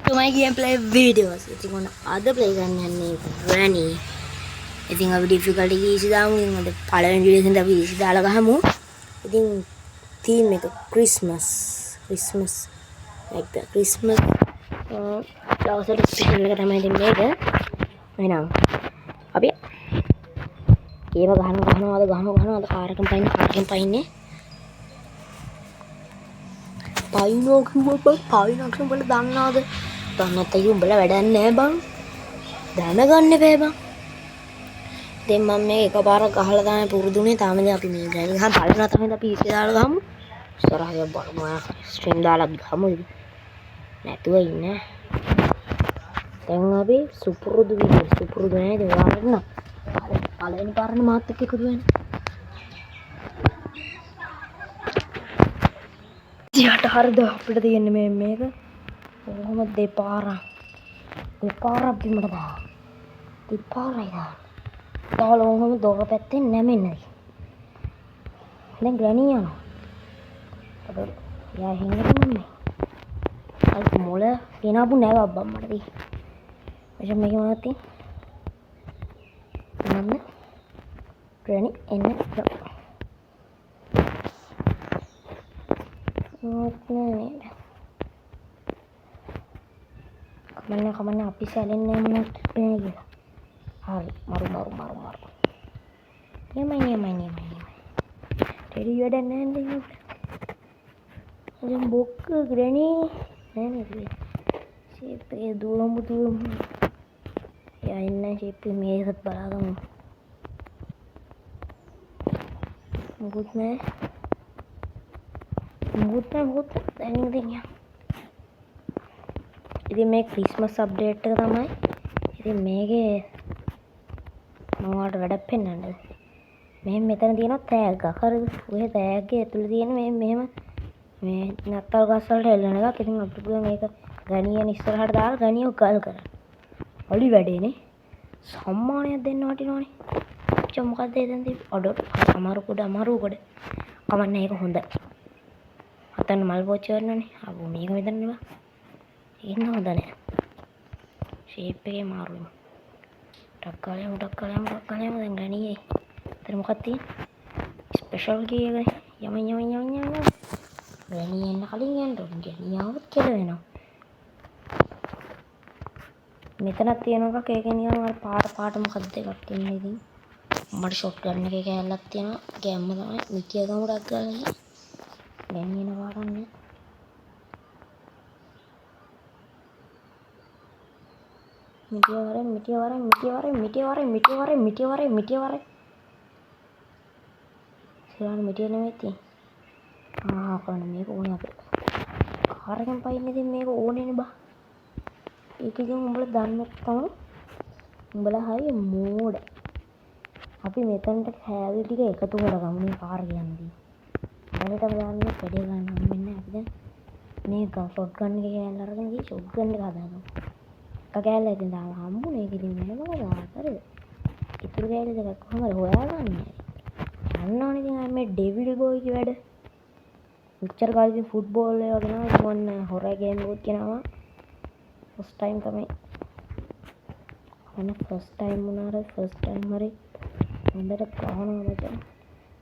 to my gameplay videos. ඉතින් ඔන්න අද play කරන්න යන්නේ Granny. ඉතින් අපි difficulty easy දාමු. ඉතින් අද පළවෙනි video එකෙන් අපි easy දාලා ගහමු. ඉතින් theme එක Christmas like the Christmas දවසට special එක තමයි ඉතින් මේක. එහෙනම් අපි ගේම ගහනවා අද කාර් එකෙන් පයින්නේ. පායිනෝ කිව්වා පායිනක්ෂන් උඹලා දන්නවද? දන්නේ නැත්නම් උඹලා වැඩක් නැහැ බං. දැනගන්න බෑ බං. දැන් මම මේ එකපාරක් ගහලා තමයි පුරුදුනේ. තාම ඉතින් අපි මේ ගෑනි ගහන් බලනවා තමයි අපි PC දාලා ගහමු. ඉස්සරහට බලමු ස්ට්‍රීම් දාලා ගහමු. නැතුව ඉන්න. දැන් අපි සුපුරුදු නෑ ඉතින් ඔයාලට නම් පළවෙනි පාරනේ මාත් එක්ක එකතු වෙන්න. යට හරිද අපිට තියෙන්නේ මේක කොහොම දෙපාරක් බිමට දාලා දෙපාරයි දාලා ඔහොම දොර පැත්තෙන් නැමෙන්නේ. දැන් ග්‍රැනි යනවා. අපේ යා හින්දා අර මොළ ගෙනාපු නෑ බබ්බා මට දී. එතන මේක මොනවද තියෙන්නේ? මම ග්‍රැනි එන්න කමන්න අපි සැලෙන්නේ මොනවද කියලා. හරි මරු. නියමයි. ටෙඩි වැඩ නැහැ නේද? දැන් බොක්ක ග්‍රැනි නෑ නේද? ෂේප් එක දුවමු. යා ඉන්න ෂේප් එක මේකත් බලාගමු. මොකුත් නෑ. දැන් ඉතින් මේ ක්‍රිස්මස් අප්ඩේට් එක තමයි. ඉතින් මේකේ මම ඔයාලට වැඩක් පෙන්නන්නද? මෙතන තියෙනවා තෑග්ගක්. හරිද? ඔය තෑග්ගේ ඇතුලේ තියෙන මෙහෙම මේ නත්තල් ගස් වලට එල්ලන එකක්. ඉතින් අපිට පුළුවන් මේක ගණියන ඉස්සරහට දාලා ගණියව ගල් කරන්න. අලි වැඩේනේ. සම්මානයක් දෙන්න වටිනවනේ. මොකක්ද එතන තියෙන්නේ? ඔඩොට් අමාරු කොට. කමන්න ඒක හොඳයි. අතන මල් පෝච්චි වරනනේ. අපෝ මේක මෙතන නෙවා. ඉන්න හොඳ නැහැ. ෂේප් එකේ මාරුයි. ටක් කාලයම දැන් ගණියේ. එතන මොකක්ද තියෙන්නේ? ස්පෙෂල් කී එක. යම. ගණිය එන්න කලින් යන්න ඕනේ. ගණියවත් කියලා වෙනවා. මෙතනක් තියෙනවා එකක්. ඒකේ නිකන් අර පාට මොකක්ද එකක් තියෙනවා ඉතින්. මට ෂොට් ගන්න එකේ කැලලක් තියෙනවා. ගැම්ම තමයි. මිටිය ගමුඩක් ගාලා. ගණියන පාටන්නේ. මිටිය වරෙන් සරණ මිටිය නෙමෙයි තියෙන්නේ. කොහොමද මේක ඕනේ අපිට. කාර් එකෙන් පයින්න ඉතින් මේක ඕනේනේ බා. ඒක ඉතින් උඹලා දන්නේ නැත්නම් උඹලා හරිය මෝඩ. අපි මෙතනට කෑලි ටික එකතු කරගමු මේ කාර් කියන්නේ. බලයට බලන්න වැඩේ ගන්න හම්බෙන්නේ අපි දැන් මේ ෂොට් ගන්න එක කෑල්ල අරගෙන ගිහ ෂොට් ගන්න එක හදාගමු. කෑල්ල ඉතින් දාලා හම්බුනේ. ඒක ඉතින් වෙන මොකද හරිද? ඉතුරු කෑල්ල දෙකක් කොහමද හොයාගන්නේ? අන්නෝනේ ඉතින් මේ ඩෙවිල් බෝයිගේ වැඩ. පික්චර් කාලේ ෆුට්බෝල් එක වගේ මොන හොරර් ගේම් එකක් කියනවා. ෆස්ට් ටයිම් තමයි. ෆස්ට් ටයිම් හරි හොඳට ගහනවා මචං.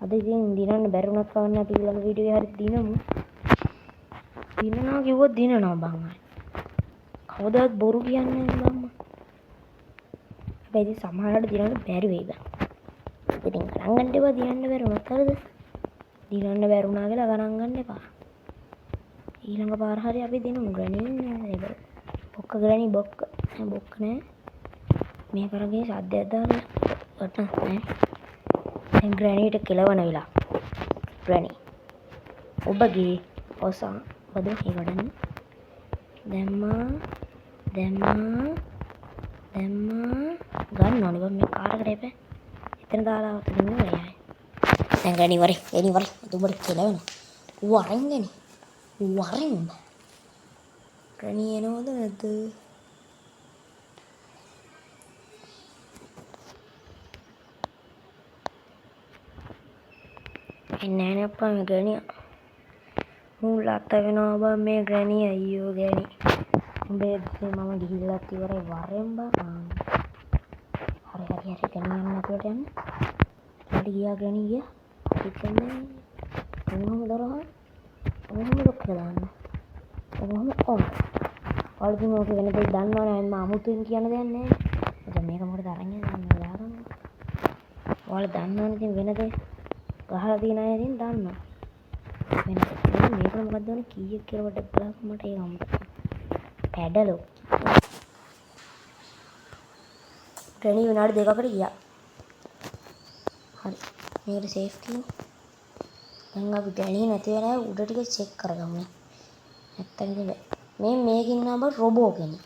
අද ඉතින් දිනන්න බැරි වුණත් කවන්න අපි ඊළඟ වීඩියෝ එකේ හරි දිනමු. දිනනවා කිව්වොත් දිනනවා බං. කවදාවත් බොරු කියන්නේ නැහැ මම. හැබැයි සමහරවිට දිනන්න බැරි වෙයි බං. ඉතින් ගණන් ගන්න එපා දිනන්න බැරි වුණත් හරිද? දිනන්න බැරි වුණා කියලා ගණන් ගන්න එපා. ඊළඟ පාර හරි අපි දිනමු. ග්‍රැනි නෑ. බොක්ක නෑ. මේ කරගේ සද්දයක් දාලා වටන නෑ. දැන් ග්‍රැනිට කෙලවන වෙලා. ග්‍රැනි. ඔබගේ ඔසා බදු හේවඩන්නේ. දැම්මා ගන්න ඕනේ බං මේ කාර් එකට එපේ. එතන දාලා අවතරින් වෙයි. දැන් ගණි වරේ. දුඹට කෙලවෙනවා. වරෙන් ගණි එනවද නැද්ද? එන්නේ නැහැ අප්පා මේ ගණිය. මූල අත වෙනවා බං මේ ගණිය අයියෝ ගණි. උඹේ මම ගිහිල්ලා ඉවරයි වරෙන් බා. හරි ගෙනියන්න නැතුවට යන්න. ඊට ගියා ගණිය. ඉතින්නේ කොහොමද දරහා? කොහොමද ලොක් කරන්න? කොහොමද කොම්? ඔයාලගේ මොකද වෙන දෙයක් දන්නවනේ මම අමුතුවෙන් කියන්න දෙයක් නැහැ. දැන් මේක මොකටද අරන් යන්නේ දාගන්න. ඔයාලා දන්නවනේ ඉතින් වෙන දෙයක් ගහලා තියෙන අය ඉතින් දන්නවා. වෙන මේක මොකක්ද වනේ කීයක් කියලා කොට බලන්න මට ඒක අමතක. පැඩලෝ. ගණි විනාඩි දෙකකට ගියා. හරි. මේකට සේෆ් කී. දැන් අපි ගණි නැති වෙලා උඩ ටික චෙක් කරගමු. නැත්තම් ඉතින් මේකින් නම රොබෝ කෙනෙක්.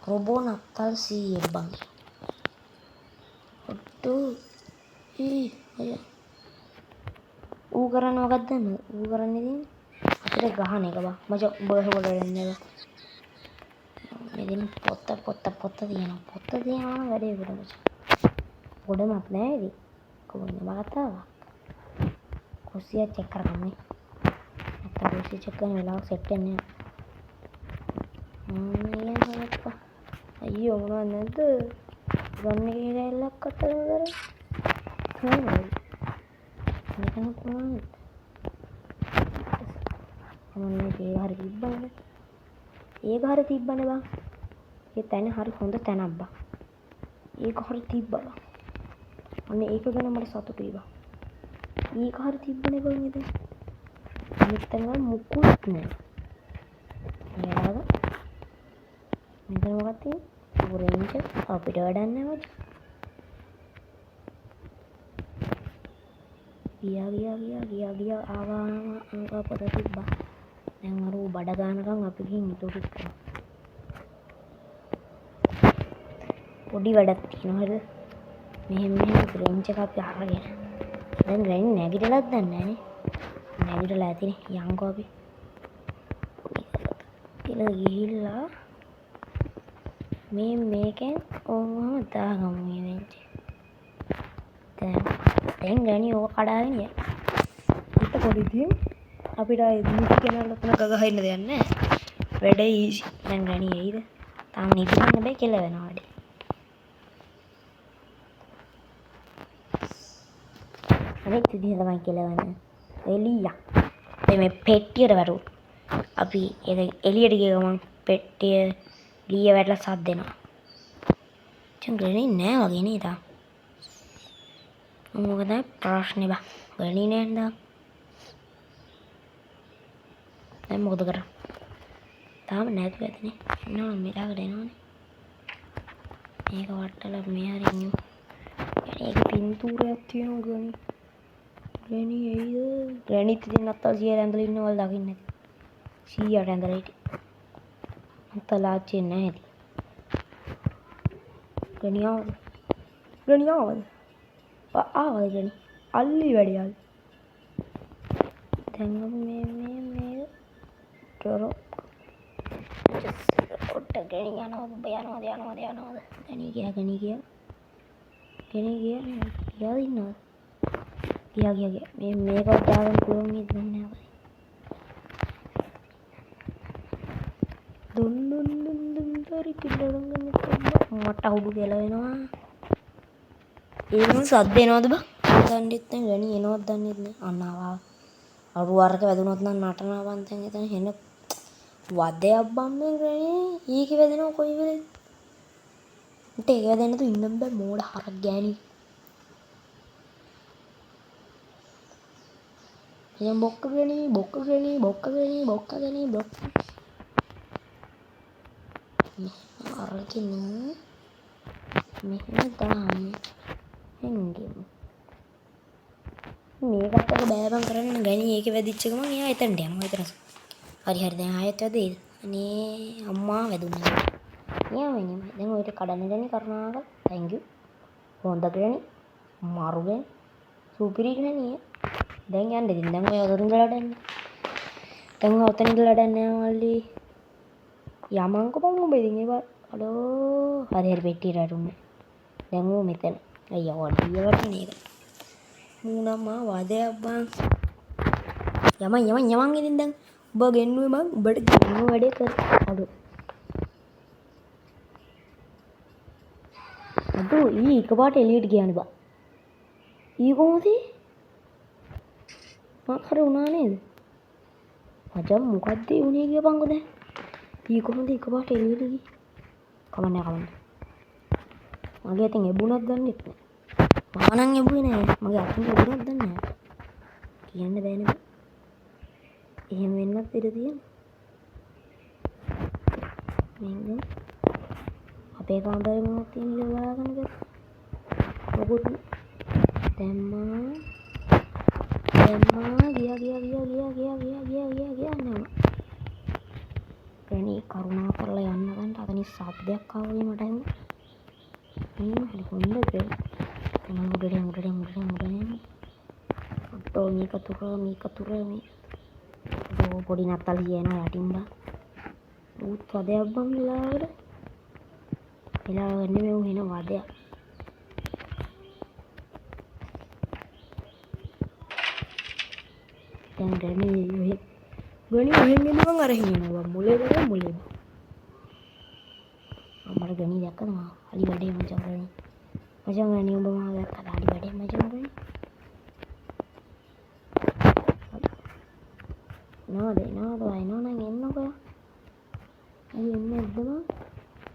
රොබෝ නත්තල් 100 බං. ඌ කරන්නේ මොකක්ද දන්නවද? ඌ කරන්නේ ඉතින් අපිට ගහන එක බං. මචං උඹ ගහවල එන්නේ බං. මෙදින පොත්ත තියෙනවා. පොත්ත තියෙනවා නම් වැඩේ උඩ මචං. ගොඩමක් නෑ ඉතින්. කොහොමද මගතාව? කුස්සිය චෙක් කරගන්න. නැත්තම් කුස්සිය චෙක් කරන වෙලාව සෙට් වෙන්නේ නෑ. අයියෝ මොනවද නැද්ද? ගන්න කියලා එල්ලක් අතර කරේ. කොහොමද? මෙතන කොහොමද? මොන්නේ ඒ හරි තිබ්බනේ. ඒක හරි තිබ්බනේ බං. ඒ තැන හරි හොඳ තැනක් බං. ඒක හරි තිබ්බා. අනේ ඒක ගැන මට සතුටුයි බං. ඒක හරි තිබ්බනේ බං ඉතින්. මෙතන මුකුත් නෑ. නේද? මෙතන මොකක්ද තියෙන්නේ? ඔරෙන්ජ් අපිට වැඩක් නෑ මචං. ගියා ආවා පොත තිබ්බා. දැන් අර බඩ ගන්නකම් අපි ගිහින් ඉතුරු කරමු. පොඩි වැඩක් තියෙනවා හරිද? මෙහෙම රේන්ජ් එක අපි අරගෙන. දැන් රේන්ජ් නැගිටලත් දන්නේ නැහනේ. නැගිටලා ඇතිනේ යන්කෝ අපි. ඉතින් ගිහිල්ලා මේකෙන් ඕම දාගමු මේ රේන්ජ්. දැන් ගණි ඕක කඩාගෙන යයි. ඊට පොඩිදී අපිට නිදි කෙනාලා තන ගගහ ඉන්න දෙයක් නැහැ. වැඩ ඊසි. දැන් ගණි එයිද? තාම නිදි ගන්න බෑ කියලා වෙනවා වැඩේ. අනිත් විදිහ තමයි කියලා වෙන්නේ. එලියා. මේ පෙට්ටියට වැටු. අපි ඒක එළියට ගිය ගමන් පෙට්ටිය ලීය වැටලා සද්ද දෙනවා. චං ගණි නෑ වගේ නේද? මොකද ප්‍රශ්නේ බා. ගණි නේද? දැන් මොකද කරන්නේ? තාම නැති වෙන්නේ. එනවා මෙලාකට එනවනේ. මේක වට්ටලා මේ හරියු. ඒක පින්තූරයක් තියෙනවා ගණි. ගණි එයිද? ගණිත් ඉතින් අත්තල් 100 ඇඳලා ඉන්නවල දකින්න ඇති. 100ට ඇඳලා හිටියේ. අත්තල් ආච්චි නැහැ ඉතින්. ගණි ආවද? ආවද ගණි? අල්ලි වැඩි අල්ලි. දැන් මේ තොරෝ ඔට්ට ගණි යනවාද ගණි ගියා ඉන්නවද ගියා මේකවත් දාගන්න පුළුවන් නේද නැහැ දුන් තරි කිල්ලරන් ගන්න මට අවුඩු කියලා වෙනවා ඒකම සද්ද එනවද බං දන්නෙත් නැහැ ගණි එනවද දන්නෙත් නැහැ අන්නවා අරු වරක වැදුනොත් නම් නටනවා බං දැන් එතන හෙන වදයක් බම් මේ ගණි ඊක වැදෙනවා කොයි වෙලේද මට ඒක වැදෙන්න තු ඉන්න බෑ මෝඩ හරක් ගෑණි එම් බොක්ක ගණි අරකින් මෙහෙම දාන්න හැංගෙමු මේකට බෑ බං කරන්න ගණි ඒක වැදිච්ච ගමන් එයා එතනට යනවා එතන හරි දැන් ආයෙත් වැදෙයිද අනේ අම්මා වැදුනා යාවෙන්නේ දැන් ඔයට කඩන්න දෙන්නේ කරුණාකර thank you හොඳ ගණි මාරු ගණි සුපිරි ගණි දැන් යන්න දෙන්න දැන් ඔය අතරින් ගලට යන්න දැන් ඔතන ඉඳලා යන්න මල්ලි යමන්කෝ බං උඹ ඉතින් ඒවා හලෝ හරි පෙට්ටියට අරුන්නේ දැන් ඌ මෙතන අයියා වඩිය වටින එක මූණම වදයක් බං යමන් ඉතින් දැන් ඔබ ගෙන්නුවේ මං ඔබට ගෙන්නුව වැඩේ කර අඩු අඩෝ ඊ එකපාරට එළියට ගියානේ බා. ඊ කොහොමද? මක් හරි වුණා නේද? මචං මොකද්ද උනේ කියපන්කෝ දැන්. ඊ කොහොමද එකපාරට එළියට ගියේ? කමන්නේ. මගේ අතින් එබුණක් දන්නෙත් නෑ. මම නම් එබුවේ නෑ. මගේ අතින් එබුණක් දන්නේ නෑ. කියන්න බෑනේ බා. එහෙම වෙන්නත් ඉඩ තියෙනවා. මම අපේ කාමරේ මොනවද තියෙන්නේ බලාගෙන ඉතින්. මොකුත් දැම්මා ගියා නෑ. ගණී කරුණා කරලා යන්න ගන්න අතනින් සද්දයක් ආවා වගේ මට ඇහුණා. හරි හොඳද? මම උඩට ඔට්ටෝ මේක තුර මේ පොඩි නත්තල් කියනවා යටින් බා. ඌත් වදයක් බං වෙලාවට. වෙලාව නෙමෙයි ඌ එන වදයක්. දැන් ගණී එහෙන් ඉඳන් අර හිනවා මුලේ. මට ගණී දැක්කද මා අලි වැඩේ මචං ගණී ඔබ මාව දැක්කද අලි වැඩේ මචං ගණී නෝද නම් එන්නකෝ ඌ එන්නේ නැද්ද බං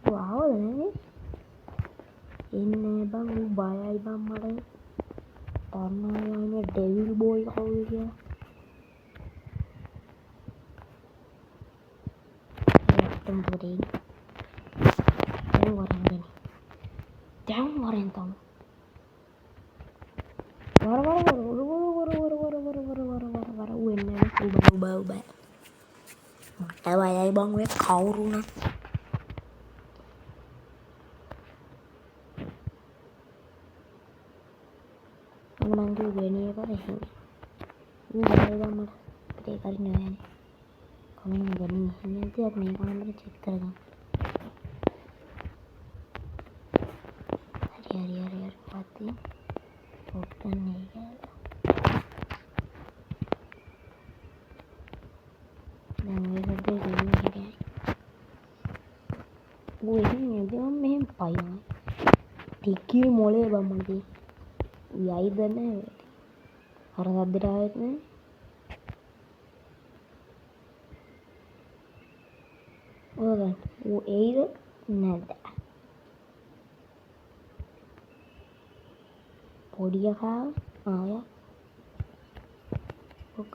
ඌ ආවද නෑනේ එන්නේ බං ඌ බයයි බං මට තරණායනේ ඩෙවිල් බෝයි කවුද කියලා ඇත්තම පොඩි දැන් වරෙන් තම වර ඌ එන්නේ උබ මට බයයි බං ඔය කවුරුණා මං කිව්ව ගණිය කරේ ඌ බයයි බං මට ඒක හරි නෑනේ කොහොමද ගණිය ඉන්නේ අපි මේ කාමරේ චෙක් කරගමු හරි පස්සේ ඔක්කන්නේ කියලා දැන් මේක දෙන්නේ ඌ එන්නේ දැන් මෙහෙම පයින් ටිකී මොලේ බම්මන්ටි යයිද නැහැ අර සද්දට ආවෙත් නැහැ ඌ එයිද නැද්ද පොඩි එකා ආය බොක්ක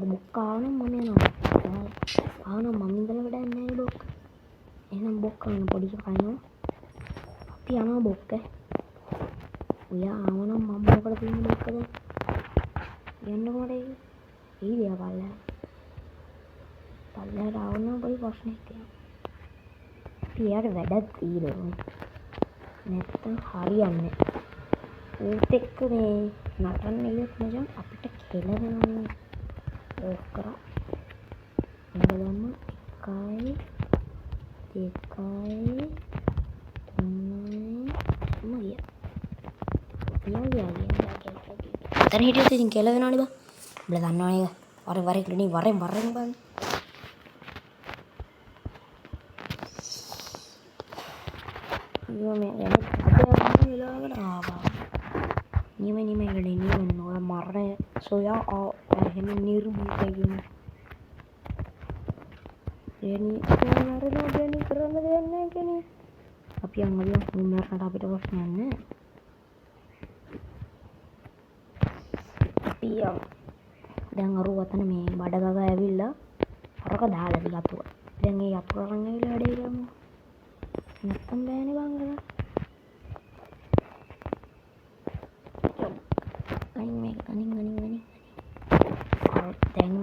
බුක්කාවනම් මම යනවා ආවනම් මම ඉඳලා වැඩක් නැහැ බොක්ක එහෙනම් බොක්ක ගන්න පොඩි එකා එනවා අපි යනවා බොක්ක ඔයා ආවනම් මම මොකද තියෙන්නේ බොක්කද යන්නකො මට ඒක ඊදියා පල්ලෙහාට ආවනම් පොඩි ප්‍රශ්නයක් තියෙනවා අපි යාට වැඩක් දීලා නැත්තම් හරියන්නේ ඌත් එක්ක මේ නටන්න ඉලක්ක මචං අපිට කෙලවෙනවා ඕෆ් කරා ඉඳලම 1 2 3 ගියා එතන හිටියොත් ඉතින් කෙලවෙනවනේ බා උඹලා දන්නවනේ ඒක වරෙන් ක්ලිනික් වරෙන් බං මේ අපේ වෙලාවකට ආවා නියම ගඩේ ඔය මරණය සොයා එහෙම නිර්භීතගෙන ගණී කරන්න දෙයක් නැහැ කෙනේ අපි යනවා මුන්නරට අපිට ප්‍රශ්නයක් නැහැ අපි දැන් අර වතන මේ බඩ ගගා ඇවිල්ලා අරක දාලා යතුරු දැන් ඒ යතුරු අරන් ඇවිල්ලා වැඩේ කරමු නැත්තම් බෑනේ බං කරා අනින් දැන්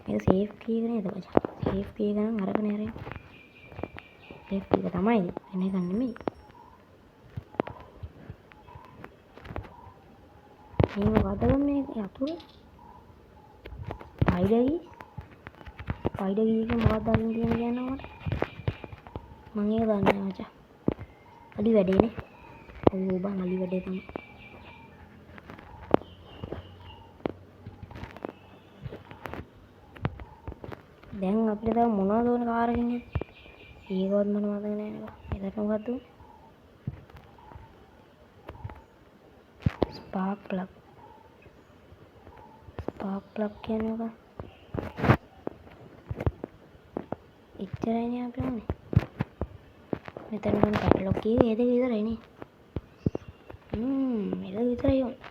මේක සේෆ් කී එක නේද මචං සේෆ් කී එක නම් අරගෙන යරේ සේෆ් කී එක තමයි එන එක නෙමෙයි මේ මොකටද මේ යතුරු පයිඩගි එක මොකක්ද අරින් තියෙන කියනවා මට මම ඒක දන්නේ නැහැ මචං අලි වැඩේනේ ඔව් බං අලි වැඩේ තමයි දැන් අපිට තව මොනවද ඕන කාර් එකකින් ඒකවත් මම මතක නෑ නේද? මෙතන මොකද්ද? ස්පාර්ක් ප්ලග් කියන්නේ මොකක්ද? ඉච්චරයිනේ අපි ඕනේ. මෙතන මම කැටලොග් එකේ ඒක විතරයි නේ. මේක විතරයි ඕනේ.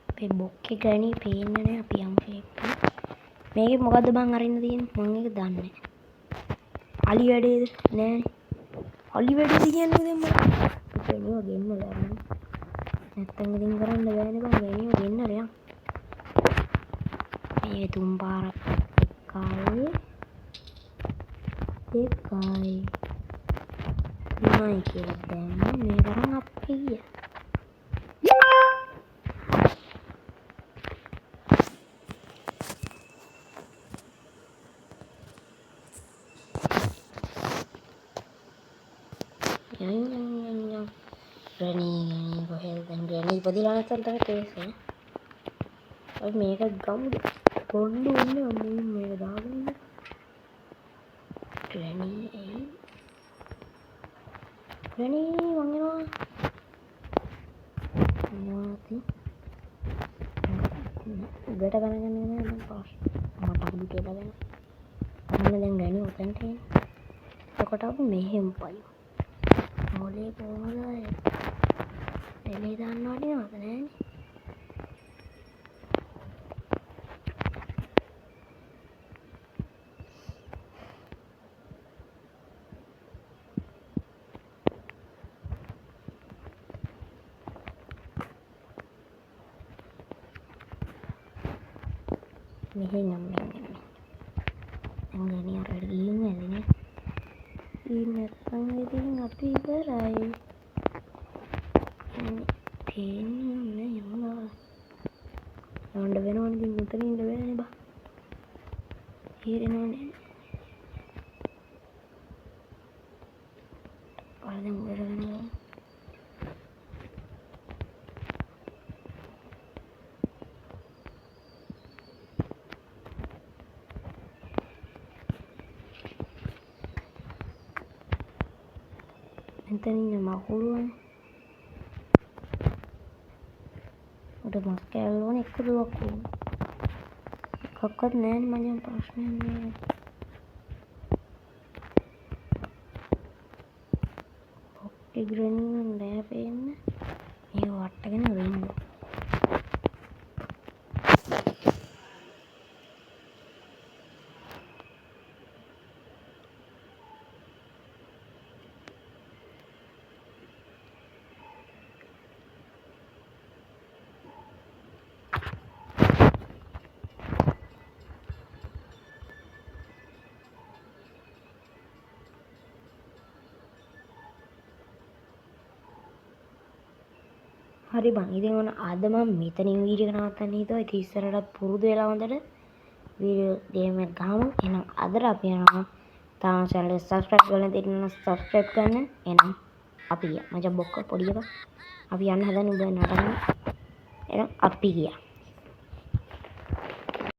අපේ බොක්කේ ගණි පේන්නේ නැහැ අපි යමු ෂේප් එක. මේකේ මොකද්ද බං අරින්න තියෙන්නේ? මම ඒක දන්නේ නැහැ. අලි වැඩේද? නෑනේ. අලි වැඩේද කියන්නේ දැන් මම. ඒක නේ ගෙන්න ගන්න. නැත්තම් ඉතින් කරන්න බෑනේ බං. මේක ගෙන්න රයන්. මේ තුන් පාරක් එකයි. නයි කියලා දැම්ම මේ තරම් අපේ ගියා. Granny කොහෙද දැන් Granny ඉපදිලා නැත්නම් තමයි කේස් නේ. අපි මේක ගමුද? පොඩ්ඩ උන්නේ අම්මෝ මේක දාගෙන. Granny මං එනවා. මොනවද? උඩට ගණන් ගන්නේ නැහැ මම පාස්. මට අකුඩු කියලා ගන්න. අන්න දැන් Granny උතන්ට එන්නේ. එතකොට අපි මෙහෙම පයි. මොලේ කොහොමද? එලේ දාන්න වටිනවද නෑනේ. මෙහෙන් නම් යන්නේ. Granny අර ගිහින් ඇවිනේ. නැත්නම් ඉතින් අපි ඉවරයි. තේන්නේ යනවා. යන්න වෙනවනේ ඉතින් මෙතන ඉන්න බෑනේ බා. තේරෙනවනේ. ආයෙත් වෙරගෙන. මෙතන ඉන්න මකුළුවනේ. උඩ මස් කෑල්ල ඕනේ එක දුවක් ඕනේ. එකක්වත් නෑනේ මගේ ප්‍රශ්නයක් නෑ. ඔක්කේ Granny නම් නෑ පේන්නේ. මේක වට්ටගෙන වෙන්න. හරි බං ඉතින් ඔන්න අද මම මෙතනින් වීඩියෝ එක නවත්තන්න හිතුවා. ඉතින් ඉස්සරහට පුරුදු වෙලා හොඳට වීඩියෝ ගේම් එක ගහමු. එහෙනම් අදට අපි යනවා. තාම channel එක subscribe කරලා නැත්නම් subscribe කරන්න. එහෙනම් අපි ගියා. මචං බොක්ක පොඩි එකා. අපි යන්න හදන්නේ උඹ නටන්න. එහෙනම් අපි ගියා.